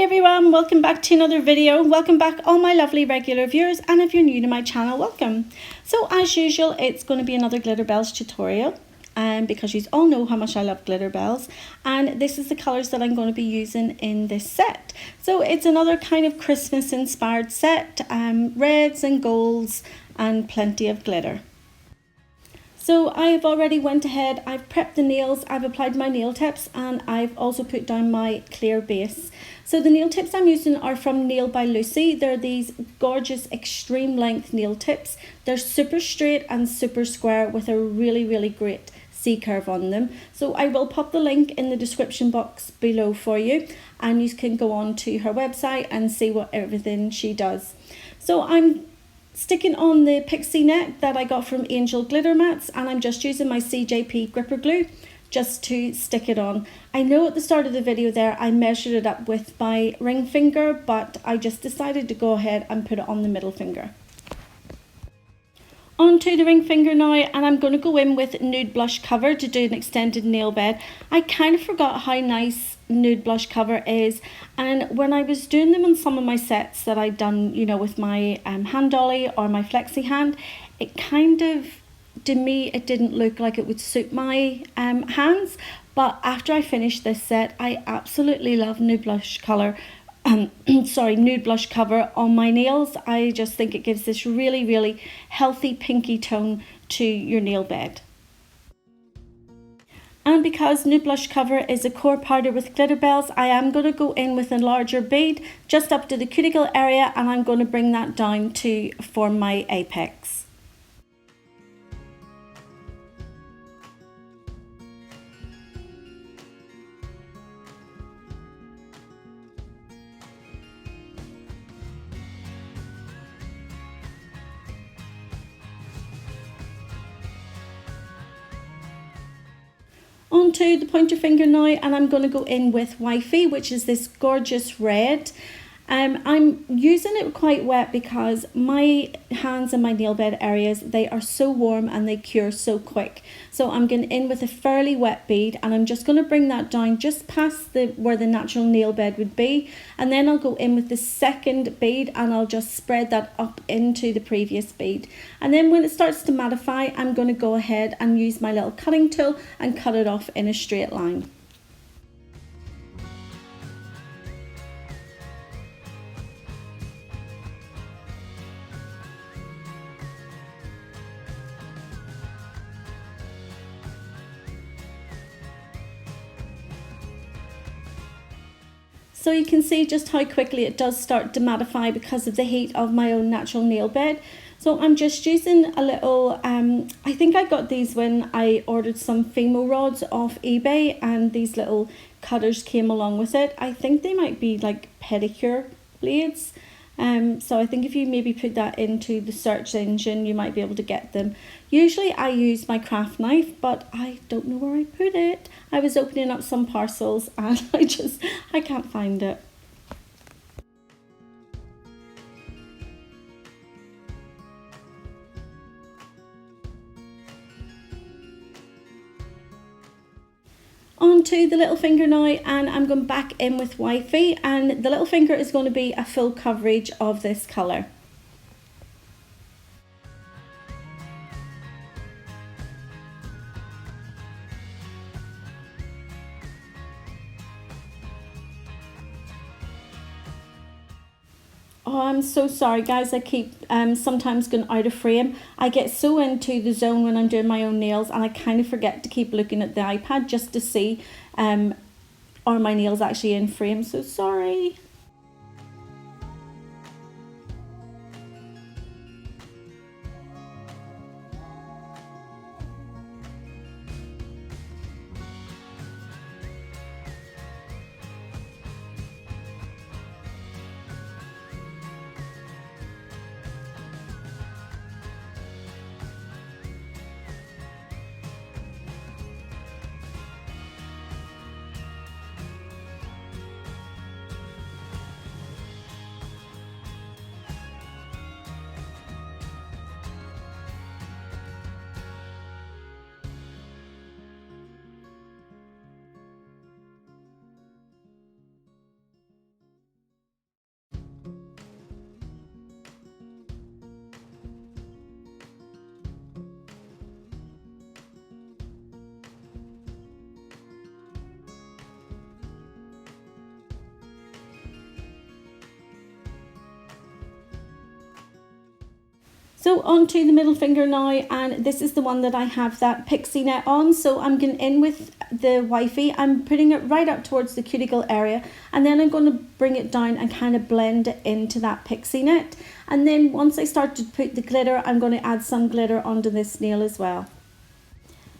everyone, welcome back to another video. Welcome back all my lovely regular viewers, and if you're new to my channel, welcome. So as usual, it's going to be another Glitterbels tutorial, because you all know how much I love Glitterbels, and this is the colours that I'm going to be using in this set. So it's another kind of Christmas inspired set, reds and golds and plenty of glitter. So I have already went ahead, I've prepped the nails, I've applied my nail tips, and I've also put down my clear base. So the nail tips I'm using are from Nail by Lucy. They're these gorgeous extreme length nail tips. They're super straight and super square with a really great C curve on them. So I will pop the link in the description box below for you, and you can go on to her website and see what everything she does. So I'm sticking on the pixie net that I got from Angel Glitter Mats, and I'm just using my CJP gripper glue just to stick it on. I know at the start of the video there I measured it up with my ring finger, but I just decided to go ahead and put it on the middle finger. Onto the ring finger now, and I'm going to go in with Nude Blush Cover to do an extended nail bed. I kind of forgot how nice Nude Blush Cover is, and when I was doing them on some of my sets that I'd done, you know, with my hand dolly or my flexi hand, it kind of, to me, it didn't look like it would suit my hands. But after I finished this set, I absolutely love Nude Blush Color. Nude Blush Cover on my nails. I just think it gives this really healthy pinky tone to your nail bed. And because Nude Blush Cover is a core powder with Glitterbels, I am going to go in with a larger bead just up to the cuticle area, and I'm going to bring that down to form my apex. Onto the pointer finger now, and I'm going to go in with Wifey, which is this gorgeous red. I'm using it quite wet because my hands and my nail bed areas, they are so warm and they cure so quick. So I'm going in with a fairly wet bead, and I'm just going to bring that down just past where the natural nail bed would be, and then I'll go in with the second bead and I'll just spread that up into the previous bead. And then when it starts to mattify, I'm going to go ahead and use my little cutting tool and cut it off in a straight line. So you can see just how quickly it does start to mattify because of the heat of my own natural nail bed. So I'm just using a little, I think I got these when I ordered some Fimo rods off eBay, and these little cutters came along with it. I think they might be like pedicure blades. So I think if you maybe put that into the search engine, you might be able to get them. Usually I use my craft knife, but I don't know where I put it. I was opening up some parcels and I can't find it. Onto the little finger now, and I'm going back in with Wifey, and the little finger is going to be a full coverage of this colour. Oh, I'm so sorry guys, I keep sometimes going out of frame. I get so into the zone when I'm doing my own nails, and I kind of forget to keep looking at the iPad just to see are my nails actually in frame, so sorry. So onto the middle finger now, and this is the one that I have that pixie net on. So I'm going in with the Wifey. I'm putting it right up towards the cuticle area, and then I'm going to bring it down and kind of blend it into that pixie net. And then once I start to put the glitter, I'm going to add some glitter onto this nail as well.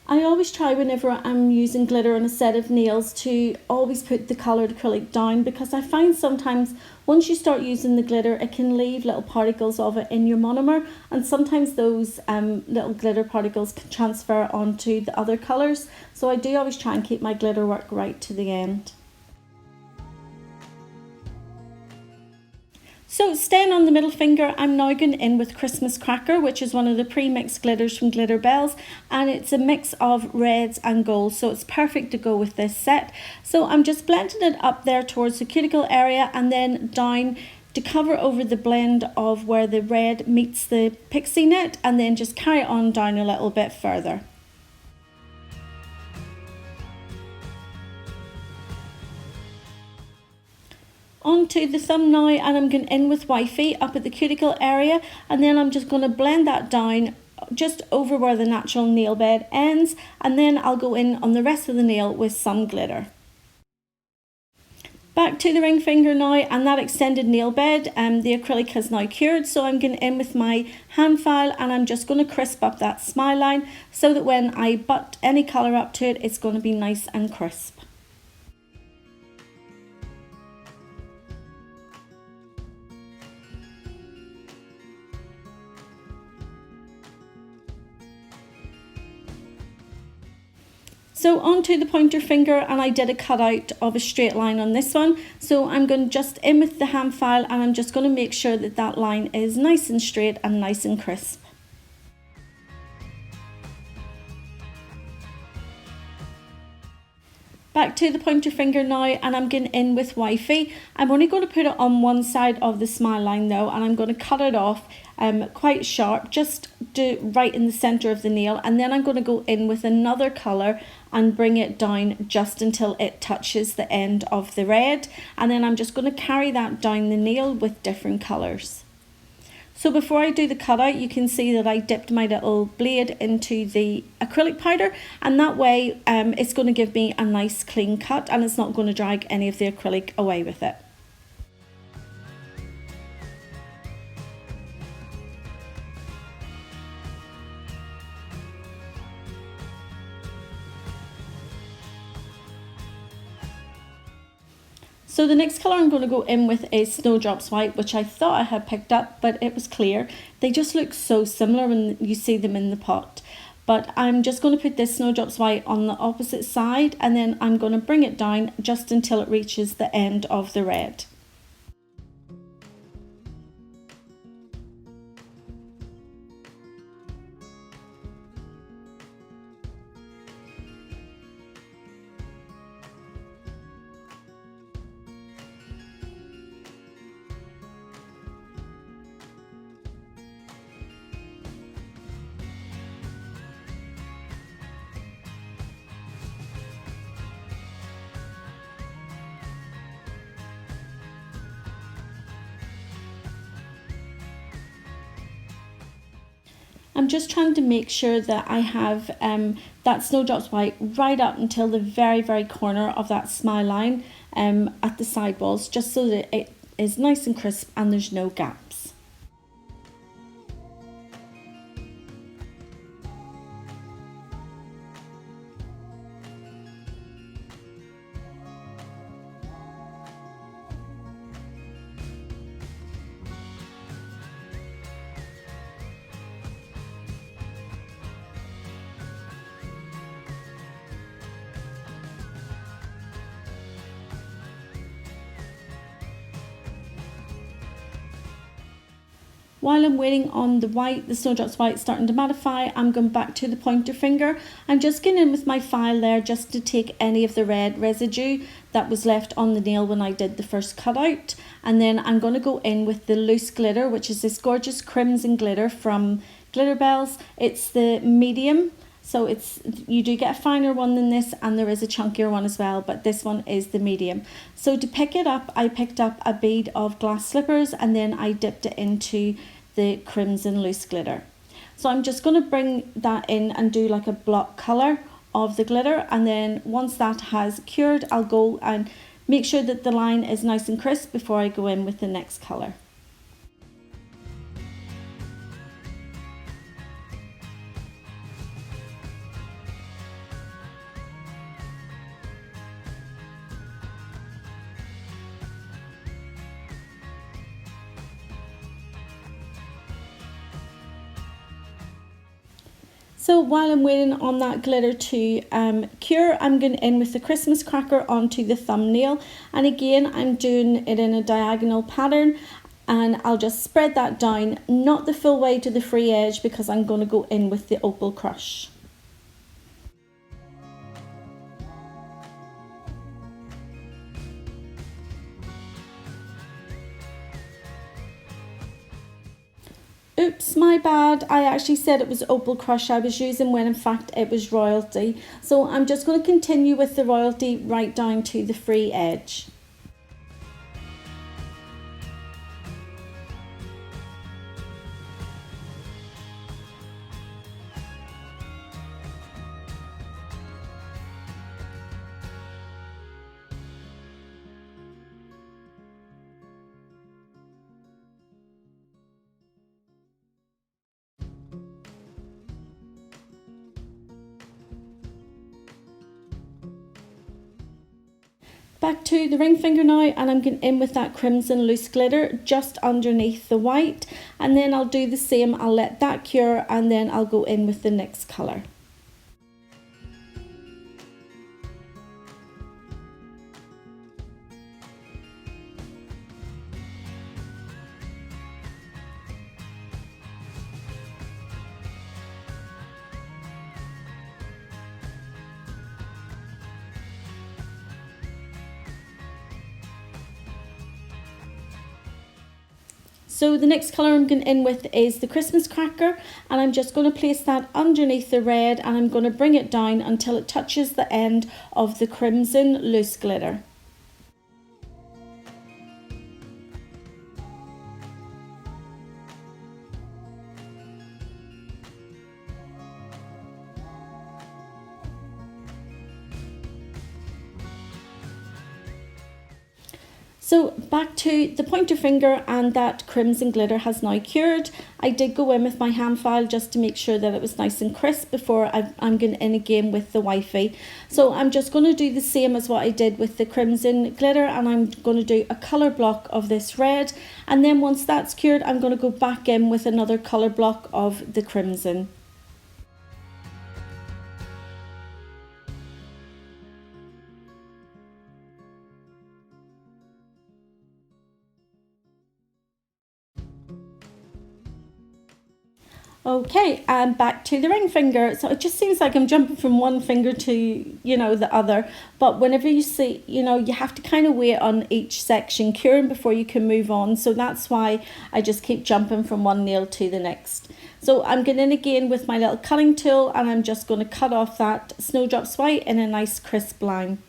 I always try whenever I'm using glitter on a set of nails to always put the coloured acrylic down, because I find sometimes once you start using the glitter it can leave little particles of it in your monomer, and sometimes those little glitter particles can transfer onto the other colours. So I do always try and keep my glitter work right to the end. So staying on the middle finger, I'm now going in with Christmas Cracker, which is one of the pre-mixed glitters from Glitterbels, and it's a mix of reds and golds, so it's perfect to go with this set. So I'm just blending it up there towards the cuticle area and then down to cover over the blend of where the red meets the pixie net, and then just carry it on down a little bit further. Onto the thumb now, and I'm going in with Wifey up at the cuticle area, and then I'm just going to blend that down just over where the natural nail bed ends, and then I'll go in on the rest of the nail with some glitter. Back to the ring finger now, and that extended nail bed, the acrylic has now cured, so I'm going in with my hand file and I'm just going to crisp up that smile line so that when I butt any colour up to it, it's going to be nice and crisp. So onto the pointer finger, and I did a cutout of a straight line on this one. So I'm going just in with the hand file and I'm just going to make sure that that line is nice and straight and nice and crisp. Back to the pointer finger now, and I'm going in with Wifey. I'm only going to put it on one side of the smile line though, and I'm going to cut it off quite sharp, just right in the center of the nail, and then I'm going to go in with another color and bring it down just until it touches the end of the red, and then I'm just going to carry that down the nail with different colors. So before I do the cutout, you can see that I dipped my little blade into the acrylic powder, and that way it's going to give me a nice clean cut and it's not going to drag any of the acrylic away with it. So the next colour I'm going to go in with is Snowdrops White, which I thought I had picked up, but it was clear. They just look so similar when you see them in the pot. But I'm just going to put this Snowdrops White on the opposite side, and then I'm going to bring it down just until it reaches the end of the red. I'm just trying to make sure that I have that Snowdrops White right up until the very, very corner of that smile line at the side walls, just so that it is nice and crisp and there's no gaps. While I'm waiting on the Snowdrops White starting to mattify, I'm going back to the pointer finger. I'm just getting in with my file there just to take any of the red residue that was left on the nail when I did the first cutout. And then I'm going to go in with the loose glitter, which is this gorgeous crimson glitter from Glitterbels. It's the medium. So you do get a finer one than this, and there is a chunkier one as well, but this one is the medium. So to pick it up, I picked up a bead of glass slippers, and then I dipped it into the crimson loose glitter. So I'm just going to bring that in and do like a block colour of the glitter, and then once that has cured, I'll go and make sure that the line is nice and crisp before I go in with the next colour. So while I'm waiting on that glitter to cure, I'm going in with the Christmas cracker onto the thumbnail, and again I'm doing it in a diagonal pattern, and I'll just spread that down, not the full way to the free edge, because I'm going to go in with the opal crush. Oops, my bad. I actually said it was opal crush I was using when in fact it was royalty. So I'm just going to continue with the royalty right down to the free edge. Back to the ring finger now, and I'm going in with that crimson loose glitter just underneath the white, and then I'll do the same. I'll let that cure and then I'll go in with the next colour. So the next colour I'm going in with is the Christmas cracker, and I'm just going to place that underneath the red, and I'm going to bring it down until it touches the end of the crimson loose glitter. So back to the pointer finger, and that crimson glitter has now cured. I did go in with my hand file just to make sure that it was nice and crisp before I'm going in again with the Wifey. So I'm just going to do the same as what I did with the crimson glitter, and I'm going to do a colour block of this red, and then once that's cured I'm going to go back in with another colour block of the crimson. Okay, and back to the ring finger. So it just seems like I'm jumping from one finger to, you know, the other. But whenever you see, you know, you have to kind of wait on each section curing before you can move on. So that's why I just keep jumping from one nail to the next. So I'm going in again with my little cutting tool, and I'm just going to cut off that Snowdrops White in a nice crisp line.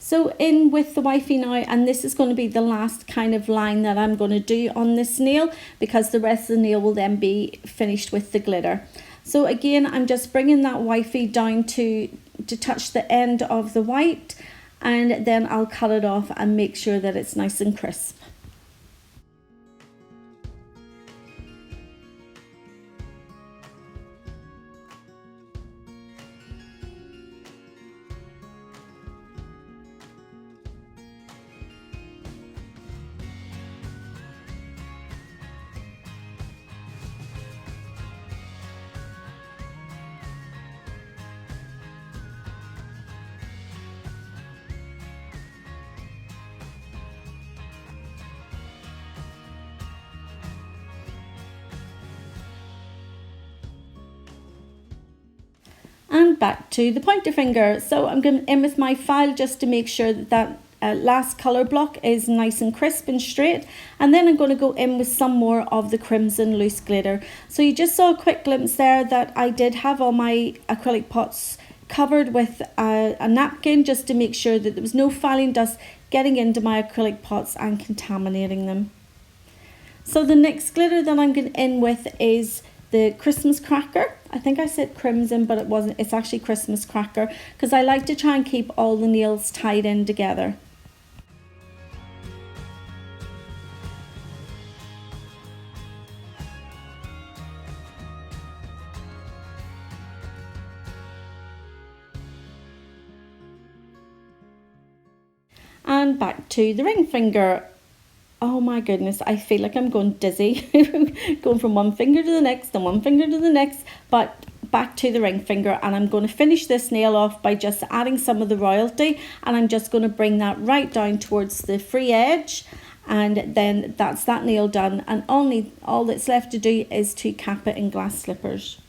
So in with the Wifey now, and this is going to be the last kind of line that I'm going to do on this nail, because the rest of the nail will then be finished with the glitter. So again, I'm just bringing that Wifey down to touch the end of the white, and then I'll cut it off and make sure that it's nice and crisp. And back to the pointer finger. So I'm going in with my file just to make sure that last colour block is nice and crisp and straight, and then I'm going to go in with some more of the crimson loose glitter. So you just saw a quick glimpse there that I did have all my acrylic pots covered with a napkin just to make sure that there was no filing dust getting into my acrylic pots and contaminating them. So the next glitter that I'm going in with is the Christmas cracker. I think I said crimson, but it wasn't. It's actually Christmas cracker, because I like to try and keep all the nails tied in together. And back to the ring finger. Oh my goodness, I feel like I'm going dizzy, going from one finger to the next and one finger to the next, but back to the ring finger, and I'm going to finish this nail off by just adding some of the royalty, and I'm just going to bring that right down towards the free edge, and then that's that nail done, and all that's left to do is to cap it in glass slippers.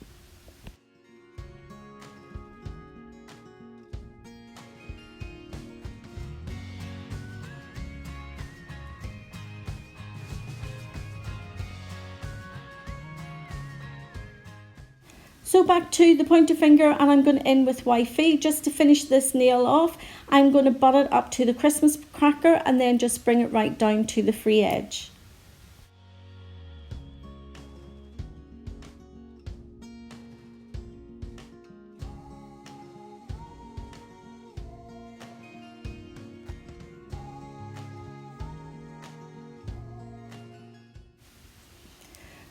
So back to the pointer finger, and I'm going in with Wifey just to finish this nail off. I'm going to butt it up to the Christmas cracker and then just bring it right down to the free edge.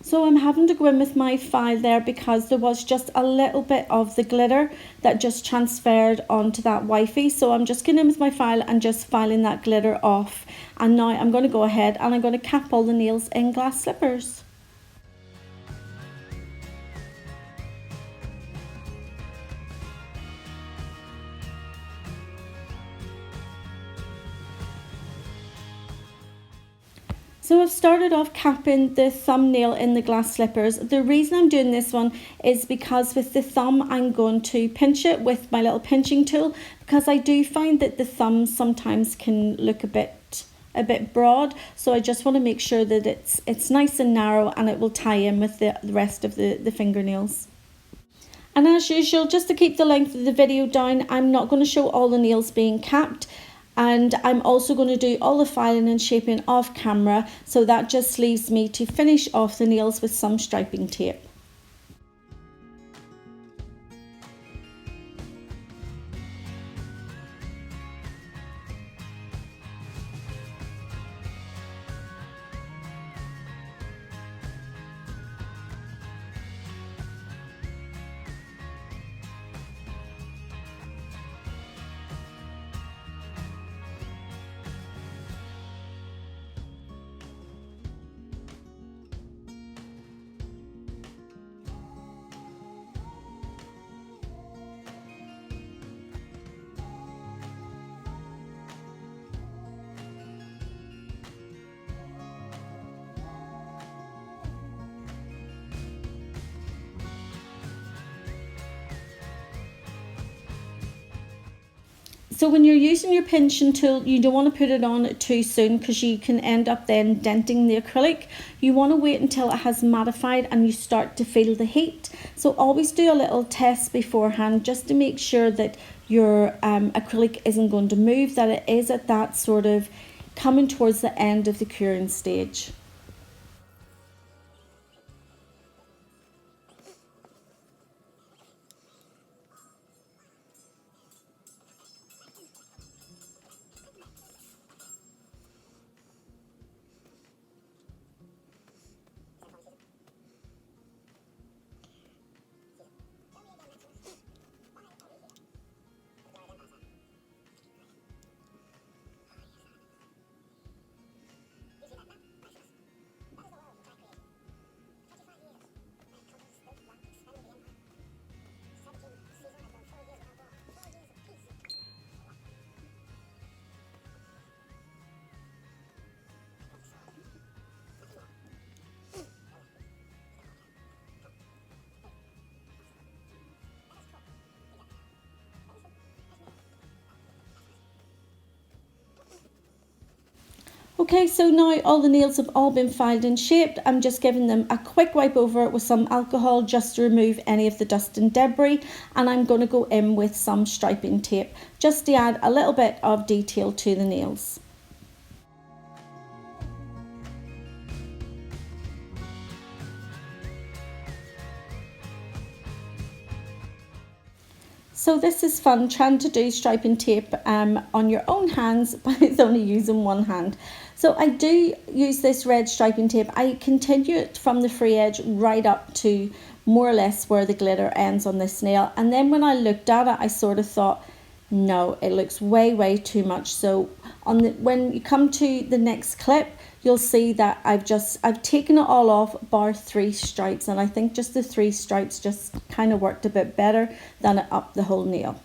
So I'm having to go in with my file there because there was just a little bit of the glitter that just transferred onto that Wifey. So I'm just going in with my file and just filing that glitter off. And now I'm going to go ahead and I'm going to cap all the nails in glass slippers. So I've started off capping the thumbnail in the glass slippers. The reason I'm doing this one is because with the thumb I'm going to pinch it with my little pinching tool, because I do find that the thumb sometimes can look a bit broad. So I just want to make sure that it's nice and narrow and it will tie in with the rest of the fingernails. And as usual, just to keep the length of the video down, I'm not going to show all the nails being capped. And I'm also going to do all the filing and shaping off camera, so that just leaves me to finish off the nails with some striping tape. So when you're using your pinching tool, you don't want to put it on too soon because you can end up then denting the acrylic. You want to wait until it has mattified and you start to feel the heat. So always do a little test beforehand just to make sure that your acrylic isn't going to move, that it is at that sort of coming towards the end of the curing stage. Okay, so now all the nails have all been filed and shaped. I'm just giving them a quick wipe over with some alcohol just to remove any of the dust and debris, and I'm going to go in with some striping tape just to add a little bit of detail to the nails. So this is fun, trying to do striping tape on your own hands, but it's only using one hand. So I do use this red striping tape. I continue it from the free edge right up to more or less where the glitter ends on this nail. And then when I looked at it, I sort of thought, no, it looks way too much. So when you come to the next clip, you'll see that I've taken it all off bar 3 stripes, and I think just the 3 stripes just kind of worked a bit better than it up the whole nail.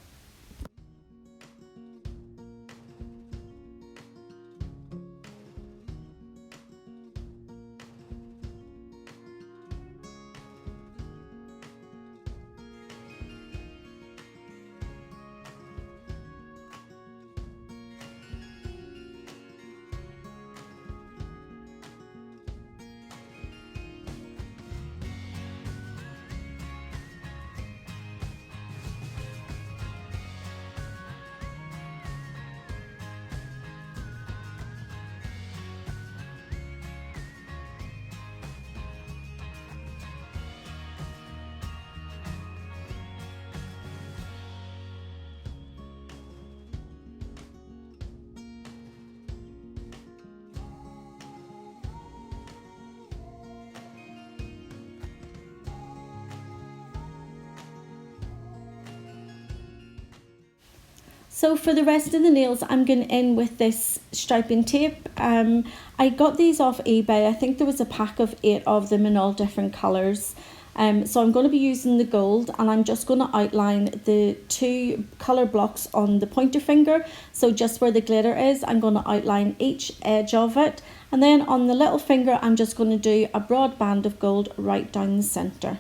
So for the rest of the nails, I'm going in with this striping tape. I got these off eBay. I think there was a pack of 8 of them in all different colours. So I'm going to be using the gold, and I'm just going to outline the 2 colour blocks on the pointer finger. So just where the glitter is, I'm going to outline each edge of it. And then on the little finger, I'm just going to do a broad band of gold right down the centre.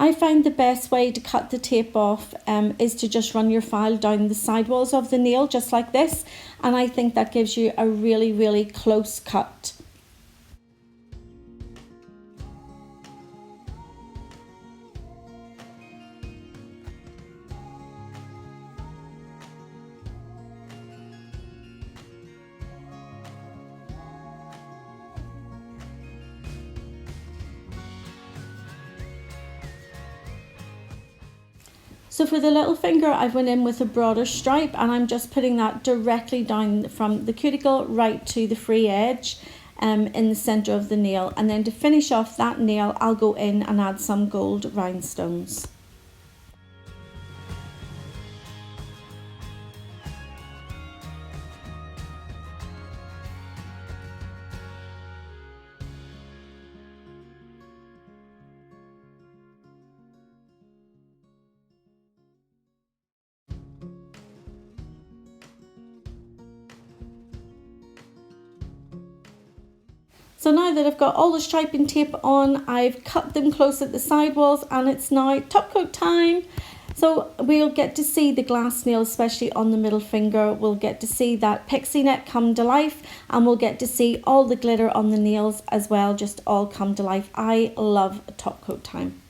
I find the best way to cut the tape off is to just run your file down the sidewalls of the nail just like this, and I think that gives you a really close cut. So for the little finger, I went in with a broader stripe, and I'm just putting that directly down from the cuticle right to the free edge in the centre of the nail. And then to finish off that nail, I'll go in and add some gold rhinestones. So now that I've got all the striping tape on, I've cut them close at the sidewalls, and it's now top coat time. So we'll get to see the glass nail, especially on the middle finger. We'll get to see that pixie net come to life, and we'll get to see all the glitter on the nails as well, just all come to life. I love top coat time.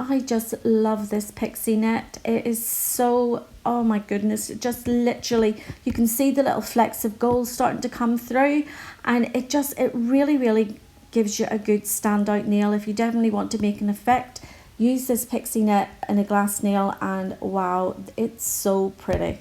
I just love this pixie net. It is so, oh my goodness, just literally, you can see the little flecks of gold starting to come through, and it really gives you a good standout nail. If you definitely want to make an effect, use this pixie net in a glass nail, and wow, it's so pretty.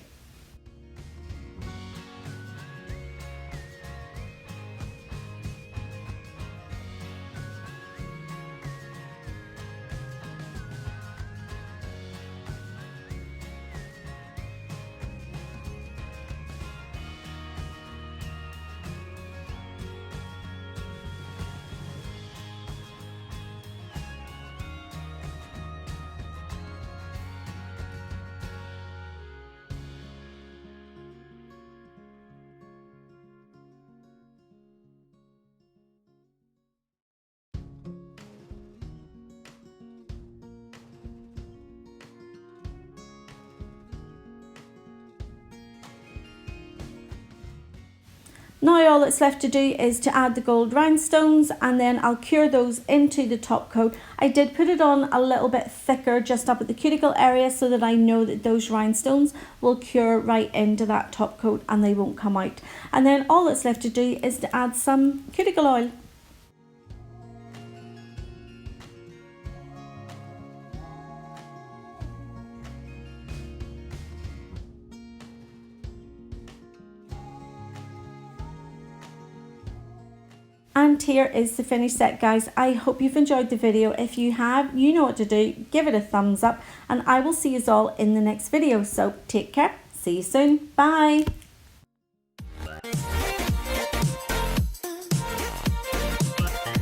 Now all that's left to do is to add the gold rhinestones, and then I'll cure those into the top coat. I did put it on a little bit thicker just up at the cuticle area so that I know that those rhinestones will cure right into that top coat and they won't come out. And then all that's left to do is to add some cuticle oil. And here is the finished set, guys. I hope you've enjoyed the video. If you have, you know what to do. Give it a thumbs up, and I will see you all in the next video. So take care. See you soon. Bye.